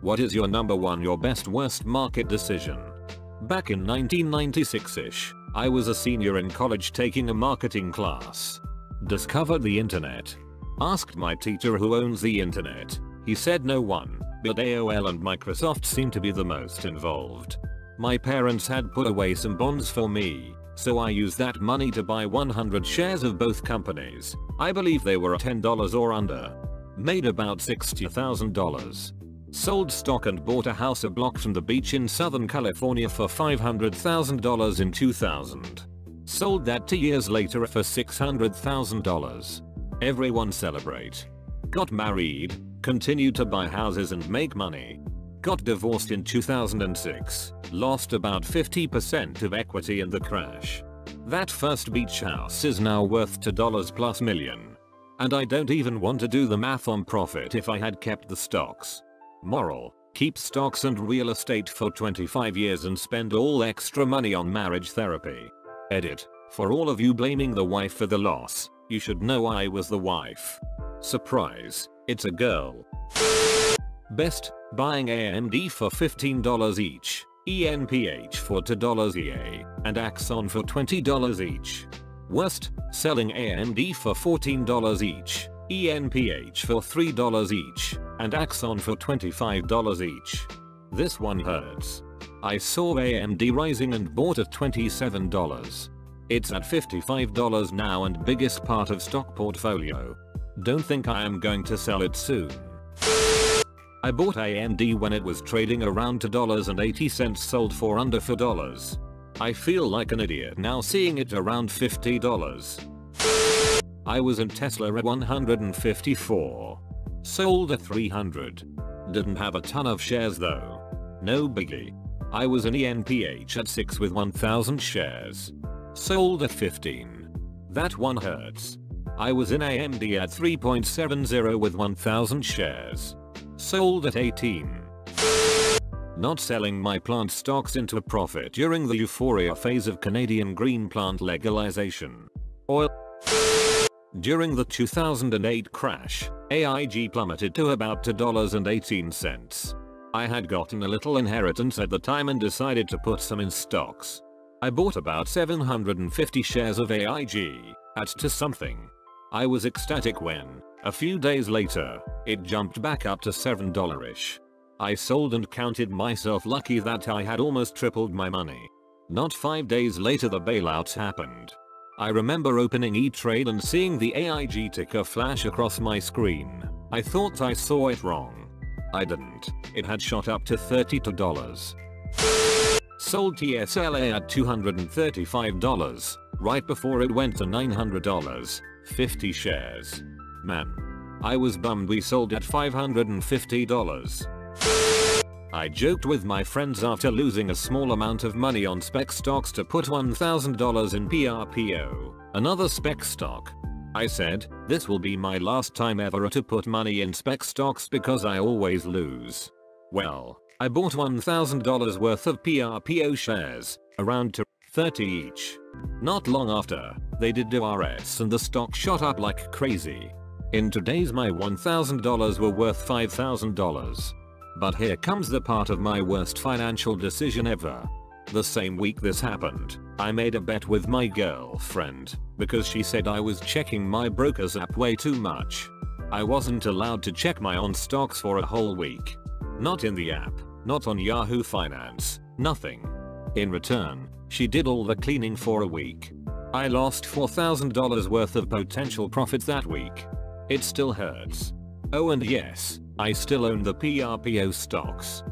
What is your number one your best worst market decision? Back in 1996-ish, I was a senior in college taking a marketing class. Discovered the internet. Asked my teacher who owns the internet. He said no one, but AOL and Microsoft seemed to be the most involved. My parents had put away some bonds for me, so I used that money to buy 100 shares of both companies. I believe they were $10 or under. Made about $60,000. Sold stock and bought a house a block from the beach in Southern California for $500,000 in 2000. Sold that 2 years later for $600,000. Everyone celebrate. Got married, continued to buy houses and make money. Got divorced in 2006, lost about 50% of equity in the crash. That first beach house is now worth $2+ million. And I don't even want to do the math on profit if I had kept the stocks. Moral: keep stocks and real estate for 25 years and spend all extra money on marriage therapy. Edit: for all of you blaming the wife for the loss, you should know I was the wife. Surprise, it's a girl. Best: buying AMD for $15 each, ENPH for $2 EA, and Axon for $20 each. Worst: selling AMD for $14 each, ENPH for $3 each, and Axon for $25 each. This one hurts. I saw AMD rising and bought at $27. It's at $55 now and biggest part of stock portfolio. Don't think I am going to sell it soon. I bought AMD when it was trading around $2.80, sold for under $4. I feel like an idiot now seeing it around $50. I was in Tesla at 154. Sold at 300. Didn't have a ton of shares though. No biggie. I was in ENPH at 6 with 1000 shares. Sold at 15. That one hurts. I was in AMD at 3.70 with 1000 shares. Sold at 18. Not selling my plant stocks into a profit during the euphoria phase of Canadian green plant legalization. Oil. During the 2008 crash, AIG plummeted to about $2.18. I had gotten a little inheritance at the time and decided to put some in stocks. I bought about 750 shares of AIG at $2 something. I was ecstatic when, a few days later, it jumped back up to $7-ish. I sold and counted myself lucky that I had almost tripled my money. Not 5 days later the bailouts happened. I remember opening E-Trade and seeing the AIG ticker flash across my screen. I thought I saw it wrong. I didn't. It had shot up to $32. Sold TSLA at $235, right before it went to $900. 50 shares. Man. I was bummed we sold at $550. I joked with my friends after losing a small amount of money on spec stocks to put $1,000 in PRPO, another spec stock. I said, this will be my last time ever to put money in spec stocks because I always lose. Well, I bought $1,000 worth of PRPO shares, around to 30 each. Not long after, they did DRS and the stock shot up like crazy. In today's my $1,000 were worth $5,000. But here comes the part of my worst financial decision ever. The same week this happened, I made a bet with my girlfriend because she said I was checking my broker's app way too much. I wasn't allowed to check my own stocks for a whole week. Not in the app, not on Yahoo Finance, nothing. In return, she did all the cleaning for a week. I lost $4,000 worth of potential profits that week. It still hurts. Oh and yes, I still own the PRPO stocks.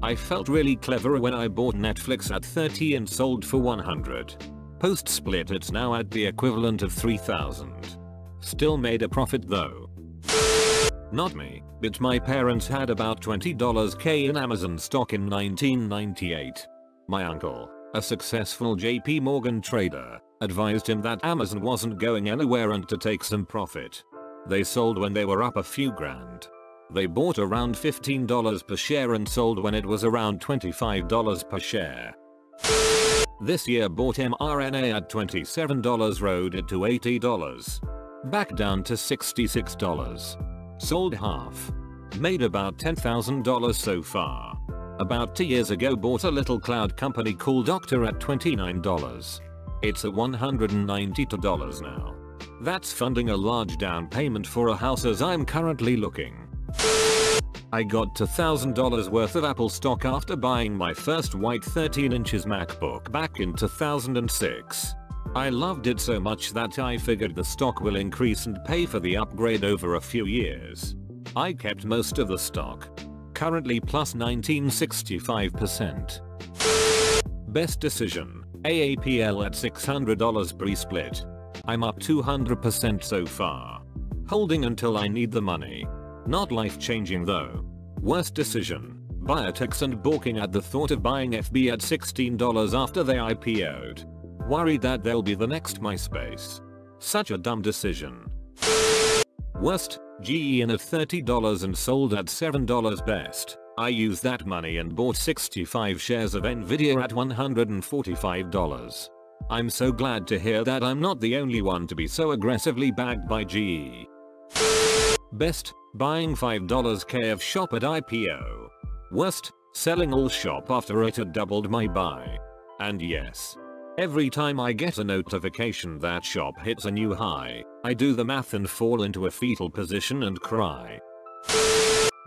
I felt really clever when I bought Netflix at 30 and sold for 100. Post split it's now at the equivalent of 3,000. Still made a profit though. Not me, but my parents had about $20k in Amazon stock in 1998. My uncle, a successful JP Morgan trader, advised him that Amazon wasn't going anywhere and to take some profit. They sold when they were up a few grand. They bought around $15 per share and sold when it was around $25 per share. This year bought mRNA at $27, rode it to $80. Back down to $66. Sold half. Made about $10,000 so far. About 2 years ago bought a little cloud company called Okta at $29. It's at $192 now. That's funding a large down payment for a house as I'm currently looking. I got $2,000 worth of Apple stock after buying my first white 13 inches MacBook back in 2006. I loved it so much that I figured the stock will increase and pay for the upgrade over a few years. I kept most of the stock. Currently plus 1965%. Best decision, AAPL at $600 pre-split. I'm up 200% so far. Holding until I need the money. Not life-changing though. Worst decision, Biotix and balking at the thought of buying FB at $16 after they IPO'd. Worried that they'll be the next MySpace. Such a dumb decision. Worst, GE in at $30 and sold at $7 best. I used that money and bought 65 shares of Nvidia at $145. I'm so glad to hear that I'm not the only one to be so aggressively bagged by GE. Best, buying $5 KF shop at IPO. Worst, selling all shop after it had doubled my buy. And yes, every time I get a notification that shop hits a new high, I do the math and fall into a fetal position and cry.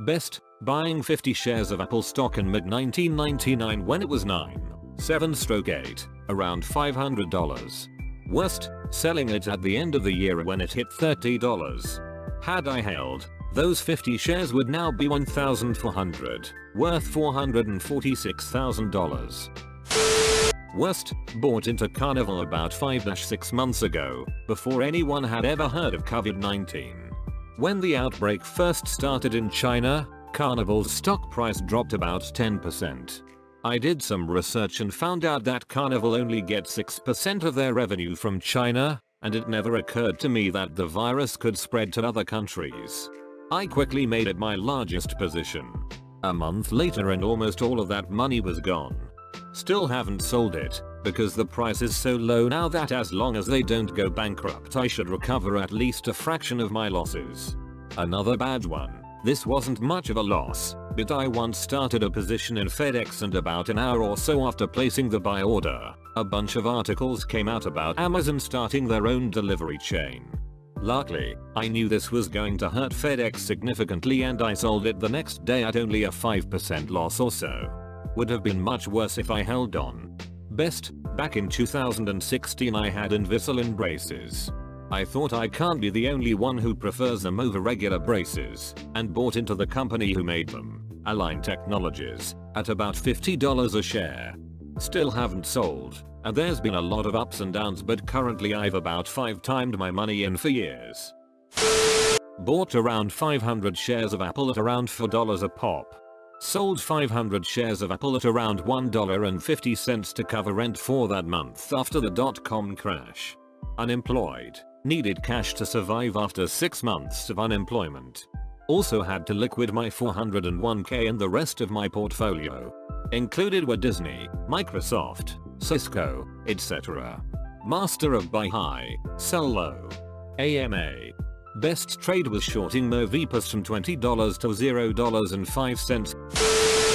Best, buying 50 shares of Apple stock in mid-1999 when it was 9.7/8, around $500. Worst, selling it at the end of the year when it hit $30. Had I held, those 50 shares would now be 1,400, worth $446,000. Worst, bought into Carnival about 5-6 months ago, before anyone had ever heard of COVID-19. When the outbreak first started in China, Carnival's stock price dropped about 10%. I did some research and found out that Carnival only gets 6% of their revenue from China, and it never occurred to me that the virus could spread to other countries. I quickly made it my largest position. A month later and almost all of that money was gone. Still haven't sold it, because the price is so low now that as long as they don't go bankrupt I should recover at least a fraction of my losses. Another bad one. This wasn't much of a loss, but I once started a position in FedEx and about an hour or so after placing the buy order, a bunch of articles came out about Amazon starting their own delivery chain. Luckily, I knew this was going to hurt FedEx significantly and I sold it the next day at only a 5% loss or so. Would have been much worse if I held on. Best, back in 2016 I had Invisalign braces. I thought I can't be the only one who prefers them over regular braces, and bought into the company who made them, Align Technologies, at about $50 a share. Still haven't sold, and there's been a lot of ups and downs but currently I've about 5x my money in for years. Bought around 500 shares of Apple at around $4 a pop. Sold 500 shares of Apple at around $1.50 to cover rent for that month after the dot-com crash. Unemployed. Needed cash to survive after 6 months of unemployment. Also had to liquid my 401k and the rest of my portfolio. Included were Disney, Microsoft, Cisco, etc. Master of buy high, sell low. AMA. Best trade was shorting Movipus from $20 to $0.05.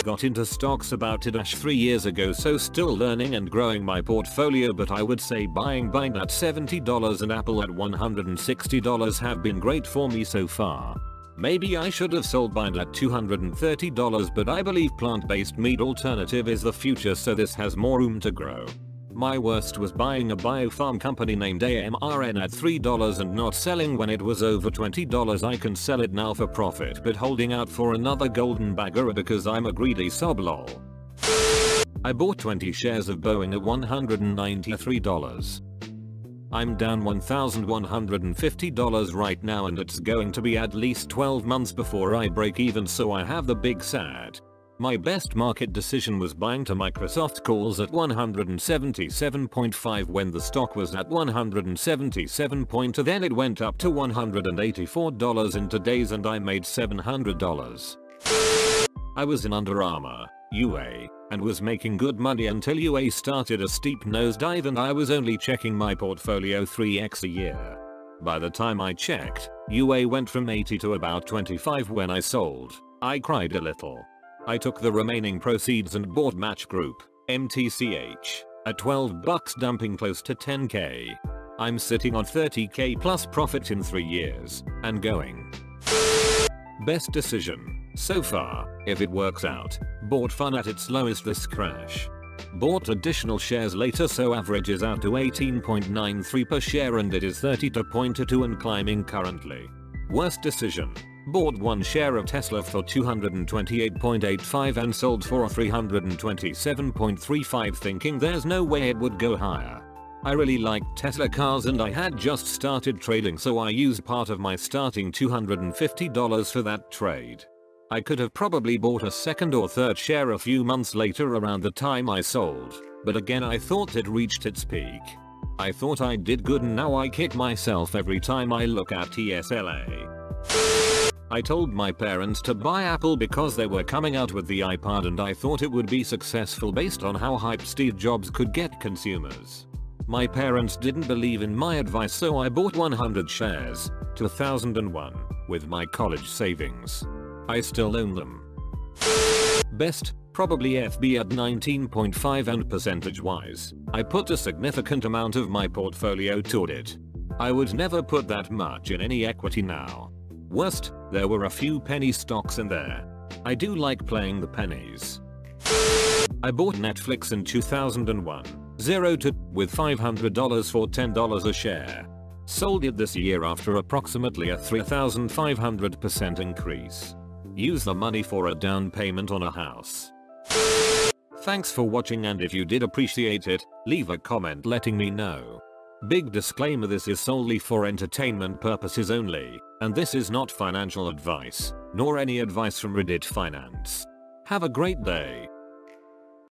Got into stocks about 3 years ago, so still learning and growing my portfolio, but I would say buying Bind at $70 and Apple at $160 have been great for me so far. Maybe I should have sold Bind at $230, but I believe plant-based meat alternative is the future, so this has more room to grow. My worst was buying a biopharm company named AMRN at $3 and not selling when it was over $20. I can sell it now for profit, but holding out for another golden bagger because I'm a greedy sob lol. I bought 20 shares of Boeing at $193. I'm down $1,150 right now and it's going to be at least 12 months before I break even, so I have the big sad. My best market decision was buying to Microsoft calls at 177.5 when the stock was at 177. Then it went up to $184 in 2 days and I made $700. I was in Under Armour, UA, and was making good money until UA started a steep nosedive and I was only checking my portfolio 3x a year. By the time I checked, UA went from 80 to about 25 when I sold. I cried a little. I took the remaining proceeds and bought Match Group, MTCH, at $12 dumping close to 10k. I'm sitting on 30k plus profit in 3 years, and going. Best decision so far, if it works out. Bought fun at its lowest this crash. Bought additional shares later so averages out to 18.93 per share and it is 30.22 and climbing currently. Worst decision. Bought 1 share of Tesla for $228.85 and sold for $327.35 thinking there's no way it would go higher. I really liked Tesla cars and I had just started trading so I used part of my starting $250 for that trade. I could have probably bought a second or third share a few months later around the time I sold, but again I thought it reached its peak. I thought I did good and now I kick myself every time I look at TSLA. I told my parents to buy Apple because they were coming out with the iPod and I thought it would be successful based on how hyped Steve Jobs could get consumers. My parents didn't believe in my advice so I bought 100 shares, 2001, with my college savings. I still own them. Best, probably FB at 19.5 and percentage wise, I put a significant amount of my portfolio toward it. I would never put that much in any equity now. Worst, there were a few penny stocks in there. I do like playing the pennies. I bought Netflix in 2001, 0 to, with $500 for $10 a share. Sold it this year after approximately a 3,500% increase. Use the money for a down payment on a house. Thanks for watching and if you did appreciate it, leave a comment letting me know. Big disclaimer, this is solely for entertainment purposes only, and this is not financial advice, nor any advice from Reddit Finance. Have a great day.